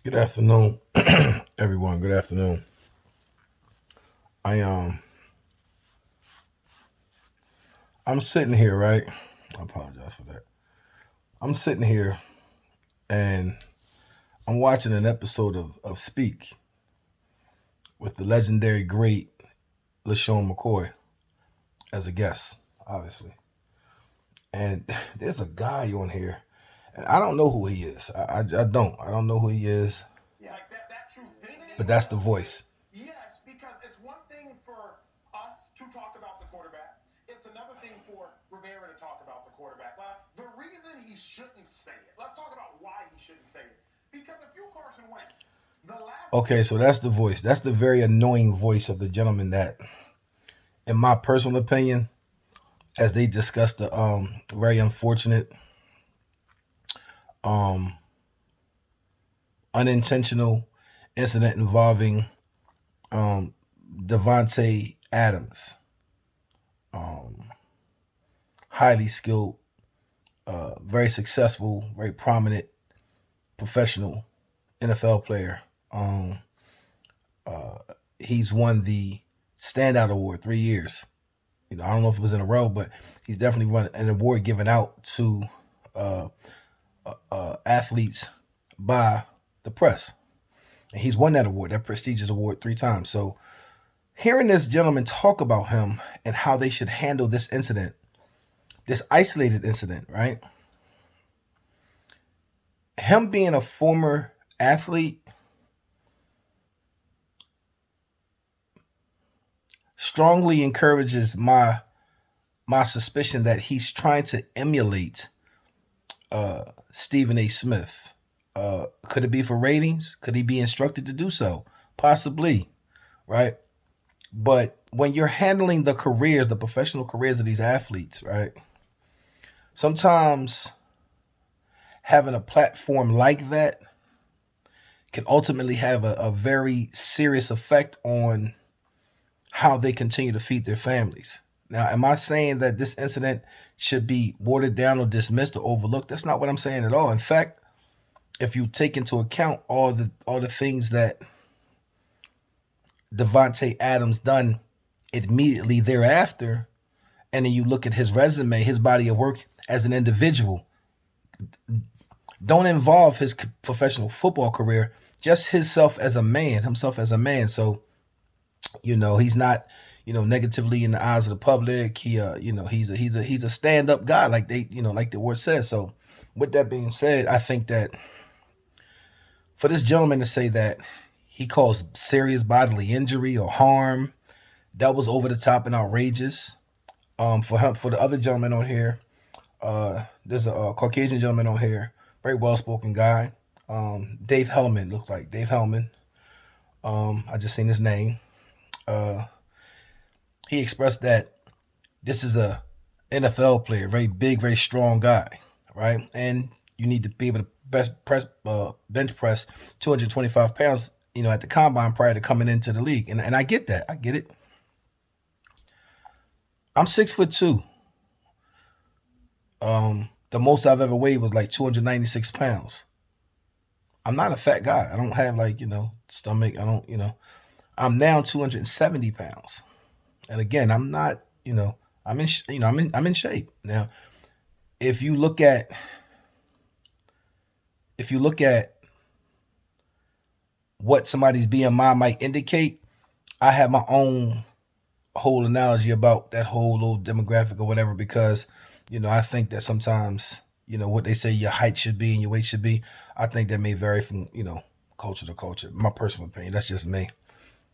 Good afternoon, everyone. Good afternoon. I I'm sitting here, right? I apologize for that. I'm sitting here and I'm watching an episode of Speak with the legendary great LaShawn McCoy as a guest, obviously. And there's a guy on here, and I don't know who he is. I don't. I don't know who he is, but that's the voice. Yes, because it's one thing for us to talk about the quarterback. It's another thing for Rivera to talk about the quarterback. Well, the reason he shouldn't say it. Let's talk about why he shouldn't say it. Because if you Carson Wentz, the last. Okay, so that's the voice. That's the very annoying voice of the gentleman that, in my personal opinion, as they discussed the very unfortunate um unintentional incident involving um Devontae Adams, um highly skilled, very successful, very prominent professional NFL player. Um uh he's won the standout award 3 years. I don't know if it was in a row, but he's definitely won an award given out to uh, athletes by the press. And he's won that award, that prestigious award, 3 times. So hearing this gentleman talk about him and how they should handle this incident, this isolated incident, right? Him being a former athlete strongly encourages my suspicion that he's trying to emulate Stephen A. Smith. Could it be for ratings? Could he be instructed to do so? Possibly, right? But when you're handling the careers, the professional careers of these athletes, right? Sometimes having a platform like that can ultimately have a very serious effect on how they continue to feed their families. Now, am I saying that this incident should be watered down or dismissed or overlooked? That's not what I'm saying at all. In fact, if you take into account all the things that Devontae Adams done immediately thereafter, and then you look at his resume, his body of work as an individual, don't involve his professional football career, just himself as a man. So, he's not, negatively in the eyes of the public. He's a stand up guy, like like the word says. So, with that being said, I think that for this gentleman to say that he caused serious bodily injury or harm, that was over the top and outrageous. For the other gentleman on here, there's a Caucasian gentleman on here, very well spoken guy. Dave Hellman, looks like Dave Hellman. I just seen his name. Uh, he expressed that this is a NFL player, very big, very strong guy, right? And you need to be able to bench press 225 pounds, at the combine prior to coming into the league. And I get that. I get it. I'm 6'2". The most I've ever weighed was like 296 pounds. I'm not a fat guy. I don't have like, stomach. I don't, I'm now 270 pounds. And again, I'm not, I'm in, I'm in shape. Now, if you look at what somebody's BMI might indicate, I have my own whole analogy about that whole little demographic or whatever, because, I think that sometimes, what they say your height should be and your weight should be, I think that may vary from, culture to culture. My personal opinion. That's just me.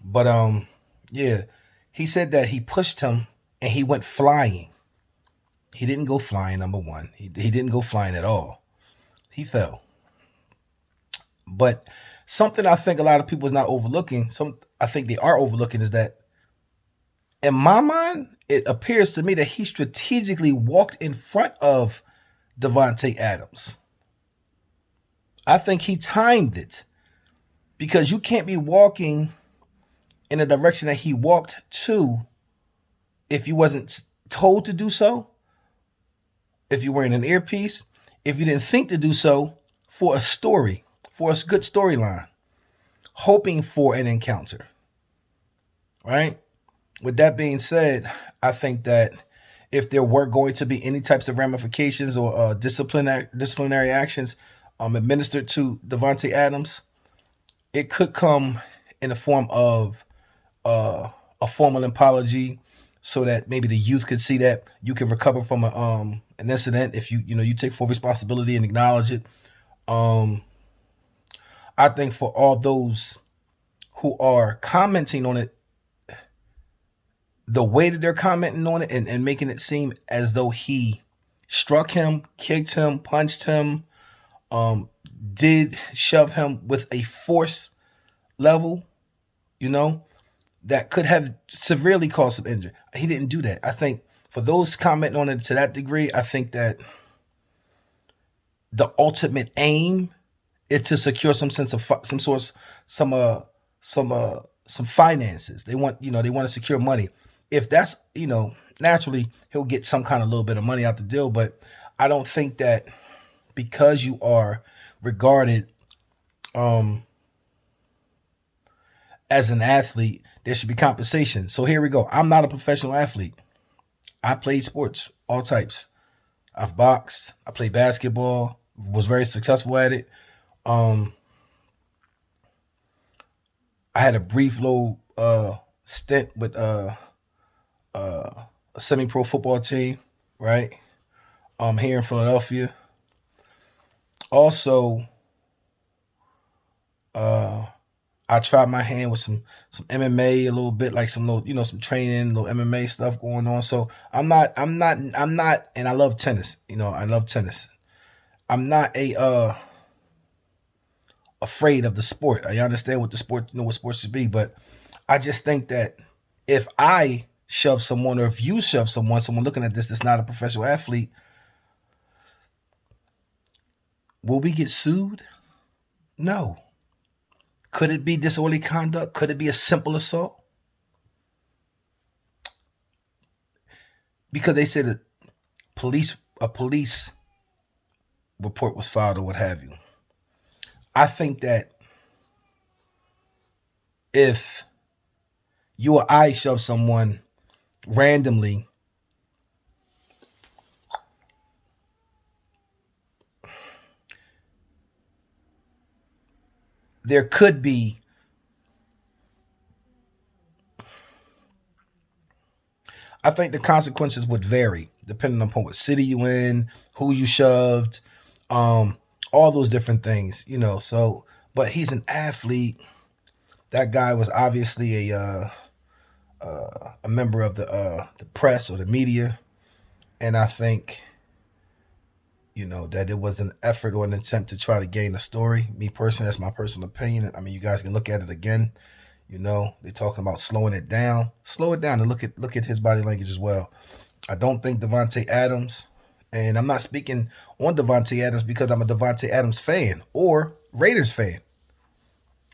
But yeah, he said that he pushed him and he went flying. He didn't go flying, number one. He didn't go flying at all. He fell. But something I think a lot of people is not overlooking, I think they are overlooking, is that in my mind, it appears to me that he strategically walked in front of Devontae Adams. I think he timed it, because you can't be walking in the direction that he walked to if you wasn't told to do so, if you weren't an earpiece, if you didn't think to do so for a story, for a good storyline, hoping for an encounter, right? With that being said, I think that if there were going to be any types of ramifications or disciplinary actions administered to Devontae Adams, it could come in the form of a formal apology, so that maybe the youth could see that you can recover from an incident if you take full responsibility and acknowledge it. Um, I think for all those who are commenting on it, the way that they're commenting on it and making it seem as though he struck him, kicked him, punched him, um, did shove him with a force level, you know, that could have severely caused some injury. He didn't do that. I think for those commenting on it to that degree, I think that the ultimate aim is to secure some sense of some source, some finances. They want to secure money. If that's naturally he'll get some kind of little bit of money out the deal, but I don't think that because you are regarded as an athlete, there should be compensation. So here we go. I'm not a professional athlete. I played sports, all types. I've boxed. I played basketball. Was very successful at it. I had a brief little stint with a semi-pro football team, right? Here in Philadelphia. Also, I tried my hand with some MMA a little bit, like some little, some training, little MMA stuff going on. So I'm not, and I love tennis. I love tennis. I'm not afraid of the sport. I understand what the sport, what sports should be, but I just think that if I shove someone, or if you shove someone looking at this that's not a professional athlete, will we get sued? No. Could it be disorderly conduct? Could it be a simple assault? Because they said a police report was filed or what have you. I think that if you or I shove someone randomly, there could be I think the consequences would vary depending upon what city you in, who you shoved, all those different things, So, but he's an athlete. That guy was obviously a member of the press or the media, and I think that it was an effort or an attempt to try to gain a story. Me personally, that's my personal opinion. I mean, you guys can look at it again. They're talking about slowing it down. Slow it down and look at his body language as well. I don't think Devontae Adams, and I'm not speaking on Devontae Adams because I'm a Devontae Adams fan or Raiders fan,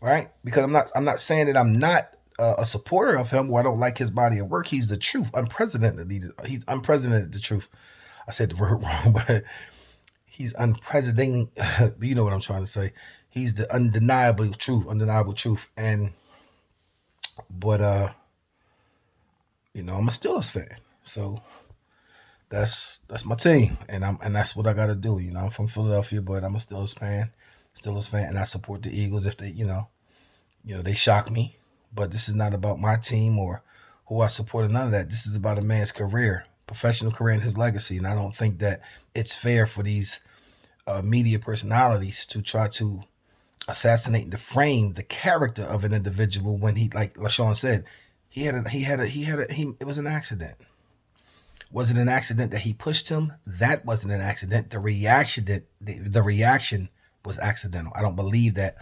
right? Because I'm not saying that I'm not a supporter of him or I don't like his body of work. He's the truth, unprecedented. He's unprecedented. The truth. I said the word wrong, but he's unprecedented. You know what I'm trying to say. He's the undeniable truth, but I'm a Steelers fan, so that's my team, and that's what I got to do. I'm from Philadelphia, but I'm a Steelers fan, and I support the Eagles if they, they shock me. But this is not about my team or who I support or none of that. This is about a man's career, professional career, and his legacy. And I don't think that it's fair for these media personalities to try to assassinate and defame the character of an individual when he, like LaShawn said, it was an accident. Was it an accident that he pushed him? That wasn't an accident. The reaction was accidental. I don't believe that,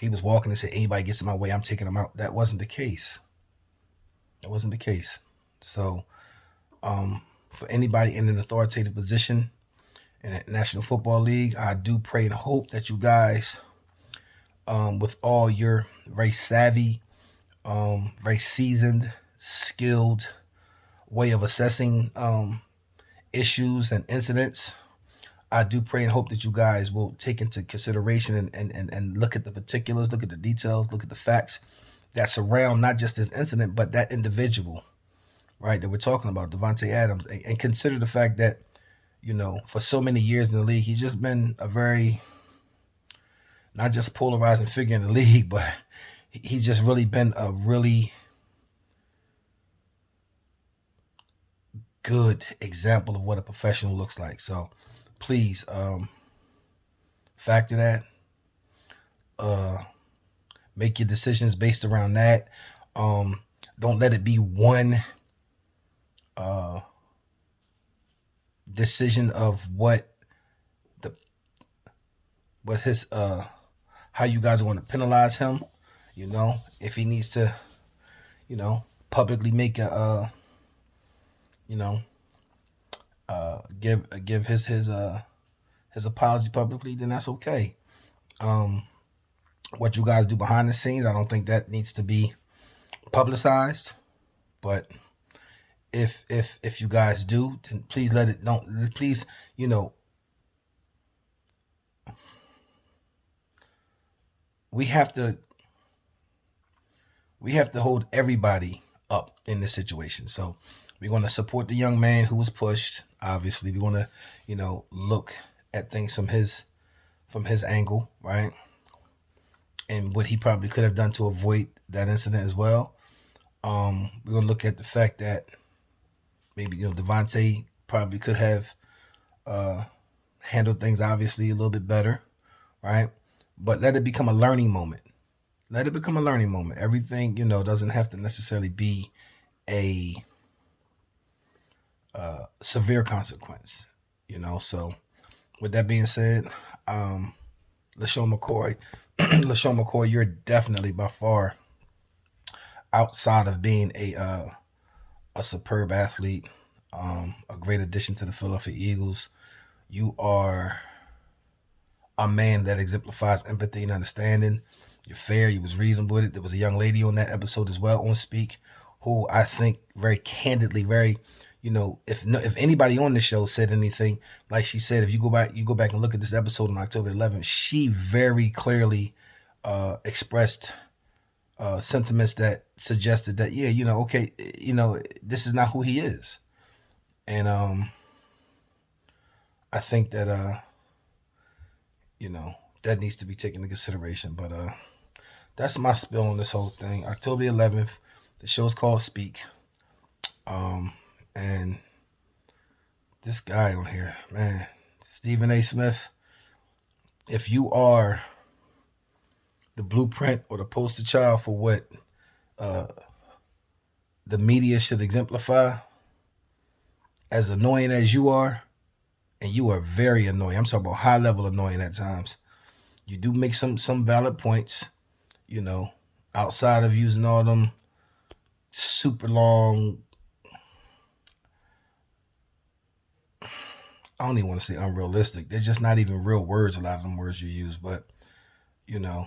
he was walking and said, anybody gets in my way, I'm taking him out. That wasn't the case. So, for anybody in an authoritative position in the National Football League, I do pray and hope that you guys, with all your very savvy, very seasoned, skilled way of assessing issues and incidents, I do pray and hope that you guys will take into consideration and look at the particulars, look at the details, look at the facts that surround not just this incident, but that individual, right, that we're talking about, Davante Adams, and consider the fact that, for so many years in the league, he's just been a very, not just polarizing figure in the league, but he's just really been a really good example of what a professional looks like. So please factor that. Make your decisions based around that. Don't let it be one decision of how you guys are going to penalize him. If he needs to, publicly make a give his apology publicly, then that's okay. What you guys do behind the scenes, I don't think that needs to be publicized. But if you guys do, then please please, we have to hold everybody up in this situation. So we're going to support the young man who was pushed. Obviously, we want to, look at things from his angle, right? And what he probably could have done to avoid that incident as well. We're going to look at the fact that maybe, Davante probably could have handled things obviously a little bit better, right? But let it become a learning moment. Let it become a learning moment. Everything, doesn't have to necessarily be a severe consequence, So with that being said, LeSean McCoy, you're definitely by far, outside of being a superb athlete, a great addition to the Philadelphia Eagles, you are a man that exemplifies empathy and understanding. You're fair. You was reasonable with it. There was a young lady on that episode as well on Speak, who I think very candidly, very, if anybody on the show said anything, like she said, if you go back and look at this episode on October 11th, she very clearly expressed sentiments that suggested that, okay, this is not who he is. And I think that, that needs to be taken into consideration. But that's my spill on this whole thing. October 11th, the show is called Speak. And this guy on here, man, Stephen A. Smith, if you are the blueprint or the poster child for what the media should exemplify, as annoying as you are, and you are very annoying. I'm talking about high level annoying at times. You do make some valid points, outside of using all them super long, I don't even want to say unrealistic. They're just not even real words, a lot of them words you use. But, your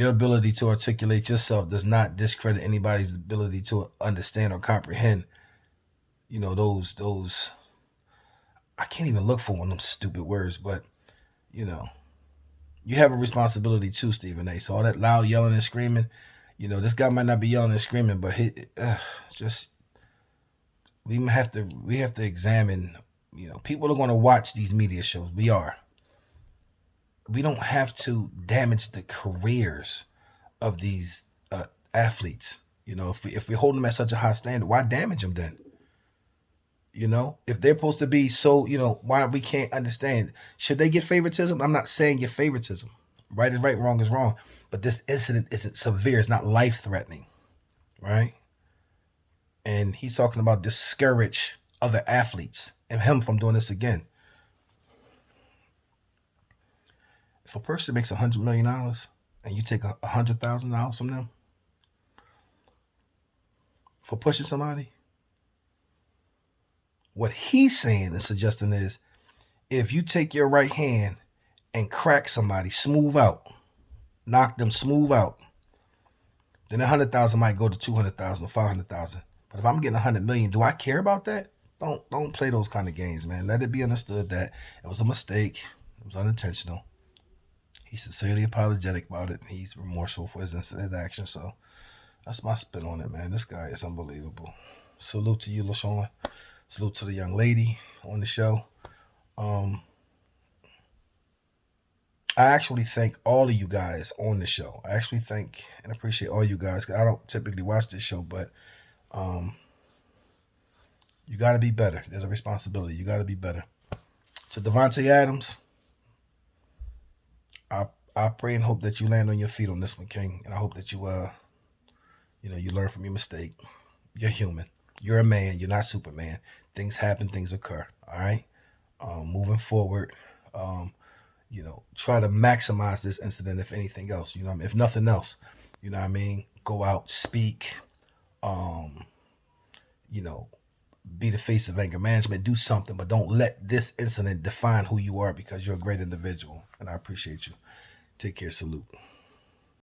ability to articulate yourself does not discredit anybody's ability to understand or comprehend, those, I can't even look for one of them stupid words, but, you have a responsibility too, Stephen A. So all that loud yelling and screaming, this guy might not be yelling and screaming, but we have to examine, people are going to watch these media shows. We don't have to damage the careers of these athletes. If we hold them at such a high standard, why damage them then? If they're supposed to be so, why we can't understand? Should they get favoritism? I'm not saying get favoritism. Right is right, wrong is wrong. But this incident isn't severe. It's not life-threatening, right? And he's talking about discourage other athletes and him from doing this again. If a person makes $100 million and you take $100,000 from them for pushing somebody, what he's saying and suggesting is, if you take your right hand and crack somebody smooth out, knock them smooth out, then $100,000 might go to $200,000 or $500,000. But if I'm getting $100 million, do I care about that? Don't play those kind of games, man. Let it be understood that it was a mistake. It was unintentional. He's sincerely apologetic about it. He's remorseful for his actions. So that's my spin on it, man. This guy is unbelievable. Salute to you, LaShawn. Salute to the young lady on the show. I actually thank all of you guys on the show. I actually thank and appreciate all you guys. I don't typically watch this show, but you got to be better. There's a responsibility. You got to be better. To Devontae Adams, I pray and hope that you land on your feet on this one, King. And I hope that you you learn from your mistake. You're human. You're a man. You're not Superman. Things happen. Things occur. All right. Moving forward, try to maximize this incident. If anything else, if nothing else, go out, speak, be the face of anger management, do something, but don't let this incident define who you are, because you're a great individual. And I appreciate you. Take care. Salute.